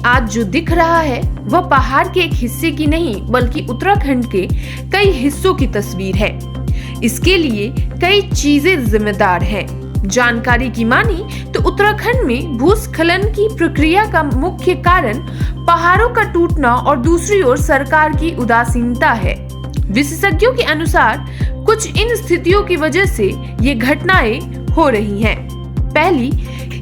आज जो दिख रहा है वह पहाड़ के एक हिस्से की नहीं बल्कि उत्तराखंड के कई हिस्सों की तस्वीर है। इसके लिए कई चीजें जिम्मेदार हैं। जानकारी की मानी तो उत्तराखंड में भूस्खलन की प्रक्रिया का मुख्य कारण पहाड़ों का टूटना और दूसरी ओर सरकार की उदासीनता है। विशेषज्ञों के अनुसार कुछ इन स्थितियों की वजह से ये घटनाएं हो रही हैं। पहली,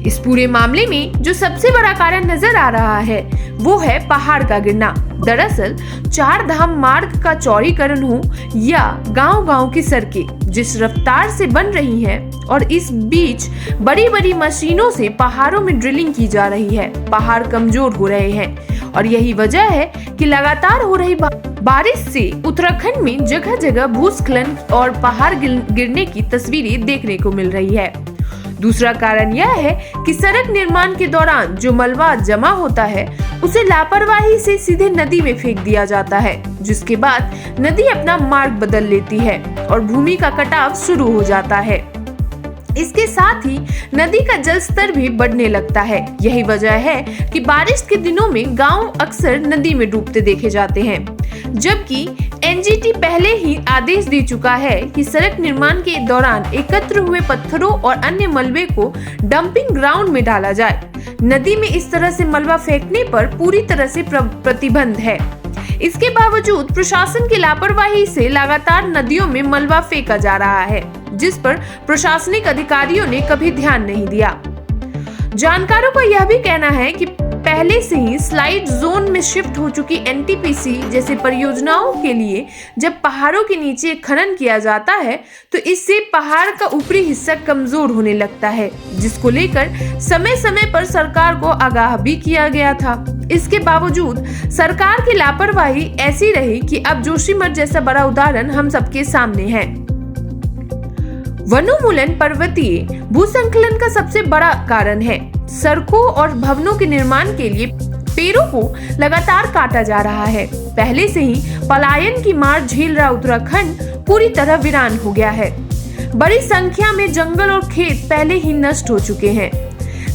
इस पूरे मामले में जो सबसे बड़ा कारण नजर आ रहा है वो है पहाड़ का गिरना। दरअसल 4 धाम मार्ग का चौड़ीकरण हो या गांव-गांव की सड़कें जिस रफ्तार से बन रही हैं और इस बीच बड़ी-बड़ी मशीनों से पहाड़ों में ड्रिलिंग की जा रही है, पहाड़ कमजोर हो रहे हैं और यही वजह है कि लगातार हो रही बारिश से उत्तराखंड में जगह जगह भूस्खलन और पहाड़ गिरने की तस्वीरें देखने को मिल रही है। दूसरा कारण यह है कि सड़क निर्माण के दौरान जो मलबा जमा होता है उसे लापरवाही से सीधे नदी में फेंक दिया जाता है, जिसके बाद नदी अपना मार्ग बदल लेती है और भूमि का कटाव शुरू हो जाता है। इसके साथ ही नदी का जल स्तर भी बढ़ने लगता है। यही वजह है कि बारिश के दिनों में गांव अक्सर नदी में डूबते देखे जाते हैं, जबकि एनजीटी पहले ही आदेश दे चुका है कि सड़क निर्माण के दौरान एकत्र हुए पत्थरों और अन्य मलबे को डंपिंग ग्राउंड में डाला जाए। नदी में इस तरह से मलबा फेंकने पर पूरी तरह से प्रतिबंध है। इसके बावजूद प्रशासन की लापरवाही से लगातार नदियों में मलबा फेंका जा रहा है, जिस पर प्रशासनिक अधिकारियों ने कभी ध्यान नहीं दिया। जानकारों का यह भी कहना है कि पहले से ही स्लाइड जोन में शिफ्ट हो चुकी एनटीपीसी जैसे परियोजनाओं के लिए जब पहाड़ों के नीचे खनन किया जाता है तो इससे पहाड़ का ऊपरी हिस्सा कमजोर होने लगता है, जिसको लेकर समय समय पर सरकार को आगाह भी किया गया था। इसके बावजूद सरकार की लापरवाही ऐसी रही कि अब जोशीमठ जैसा बड़ा उदाहरण हम सबके सामने है। वनोन्मूलन पर्वतीय भूस्खलन का सबसे बड़ा कारण है। सड़कों और भवनों के निर्माण के लिए पेड़ों को लगातार काटा जा रहा है। पहले से ही पलायन की मार झेल रहा उत्तराखंड पूरी तरह वीरान हो गया है। बड़ी संख्या में जंगल और खेत पहले ही नष्ट हो चुके हैं।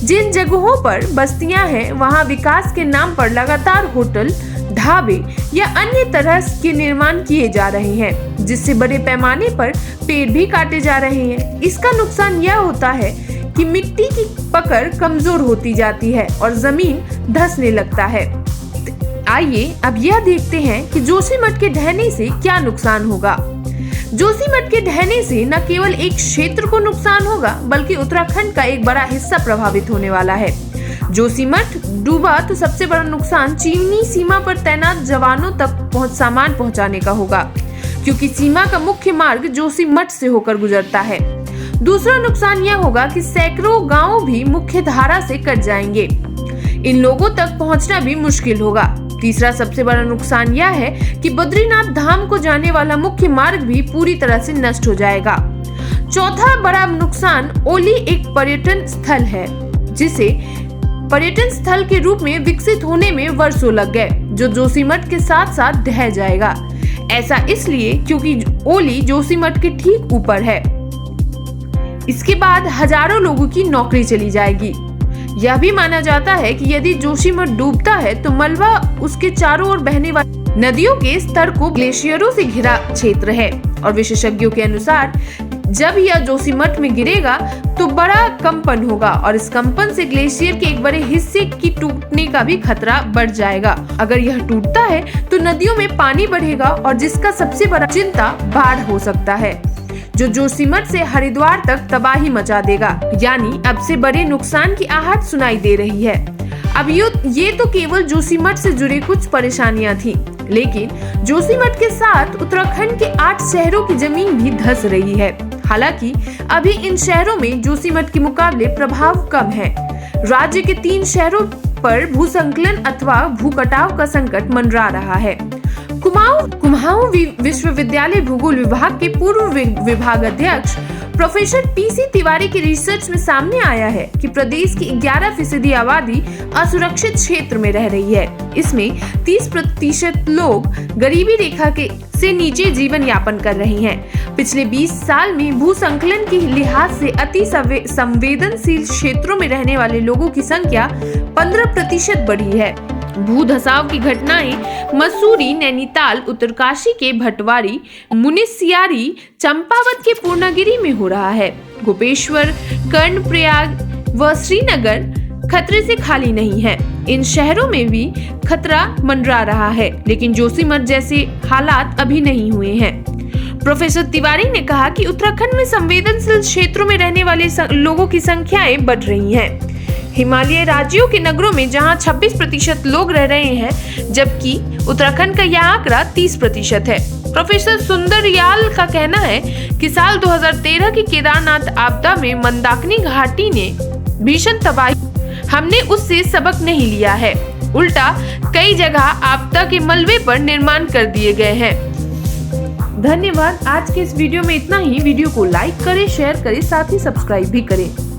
जिन जगहों पर बस्तियां हैं वहां विकास के नाम पर लगातार होटल, ढाबे या अन्य तरह के निर्माण किए जा रहे हैं, जिससे बड़े पैमाने पर पेड़ भी काटे जा रहे हैं। इसका नुकसान यह होता है कि मिट्टी की पकड़ कमजोर होती जाती है और जमीन धंसने लगता है। आइए अब यह देखते हैं कि जोशीमठ के ढहने से क्या नुकसान होगा। जोशीमठ के ढहने से न केवल एक क्षेत्र को नुकसान होगा बल्कि उत्तराखंड का एक बड़ा हिस्सा प्रभावित होने वाला है। जोशीमठ डूबा तो सबसे बड़ा नुकसान चीनी सीमा पर तैनात जवानों तक सामान पहुंचाने का होगा, क्योंकि सीमा का मुख्य मार्ग जोशीमठ से होकर गुजरता है। दूसरा नुकसान यह होगा कि सैकड़ों गांव भी मुख्य धारा से कट जाएंगे। इन लोगों तक पहुंचना भी मुश्किल होगा। तीसरा सबसे बड़ा नुकसान यह है कि बद्रीनाथ धाम को जाने वाला मुख्य मार्ग भी पूरी तरह से नष्ट हो जाएगा। चौथा बड़ा नुकसान ओली एक पर्यटन स्थल है, जिसे पर्यटन स्थल के रूप में विकसित होने में वर्षों लग गए, जो जोशीमठ के साथ साथ ढह जाएगा। ऐसा इसलिए क्योंकि ओली जोशीमठ के ठीक ऊपर है। इसके बाद हजारों लोगों की नौकरी चली जाएगी। यह भी माना जाता है कि यदि जोशीमठ डूबता है तो मलबा उसके चारों ओर बहने वाली नदियों के स्तर को ग्लेशियरों से घिरा क्षेत्र है और विशेषज्ञों के अनुसार जब यह जोशीमठ में गिरेगा तो बड़ा कंपन होगा और इस कंपन से ग्लेशियर के एक बड़े हिस्से की टूटने का भी खतरा बढ़ जाएगा। अगर यह टूटता है तो नदियों में पानी बढ़ेगा और जिसका सबसे बड़ा चिंता बाढ़ हो सकता है, जो जोशीमठ से हरिद्वार तक तबाही मचा देगा। यानी अब से बड़े नुकसान की आहट सुनाई दे रही है। अब ये तो केवल जोशीमठ से जुड़ी कुछ परेशानियां थी, लेकिन जोशीमठ के साथ उत्तराखंड के 8 शहरों की जमीन भी धंस रही है। हालांकि अभी इन शहरों में जोशीमठ के मुकाबले प्रभाव कम है। राज्य के 3 शहरों पर भूस्खलन अथवा भूकटाव का संकट मंडरा रहा है। कुमाऊं विश्वविद्यालय भूगोल विभाग के पूर्व विभाग अध्यक्ष प्रोफेसर पीसी तिवारी की रिसर्च में सामने आया है कि प्रदेश की 11% आबादी असुरक्षित क्षेत्र में रह रही है। इसमें 30% लोग गरीबी रेखा से नीचे जीवन यापन कर रही हैं। पिछले 20 साल में भूस्खलन के लिहाज से अति संवेदनशील क्षेत्रों में रहने वाले लोगों की संख्या 15% बढ़ी है। भूधसाव की घटनाएं मसूरी, नैनीताल, उत्तरकाशी के भटवारी, मुनिस्यारी, चंपावत के पूर्णागिरी में हो रहा है। गोपेश्वर, कर्णप्रयाग व श्रीनगर खतरे से खाली नहीं है। इन शहरों में भी खतरा मंडरा रहा है, लेकिन जोशीमठ जैसे हालात अभी नहीं हुए हैं। प्रोफेसर तिवारी ने कहा कि उत्तराखंड में संवेदनशील क्षेत्रों में रहने वाले लोगों की संख्याएं बढ़ रही हैं। हिमालय राज्यों के नगरों में जहां 26% लोग रह रहे हैं, जबकि उत्तराखंड का यह आंकड़ा 30% है। प्रोफेसर सुंदरयाल का कहना है कि साल 2013 की केदारनाथ आपदा में मंदाकिनी घाटी ने भीषण तबाही, हमने उससे सबक नहीं लिया है। उल्टा कई जगह आपदा के मलबे पर निर्माण कर दिए गए हैं। धन्यवाद। आज के इस वीडियो में इतना ही। वीडियो को लाइक करें, शेयर करें, साथ ही सब्सक्राइब भी करें।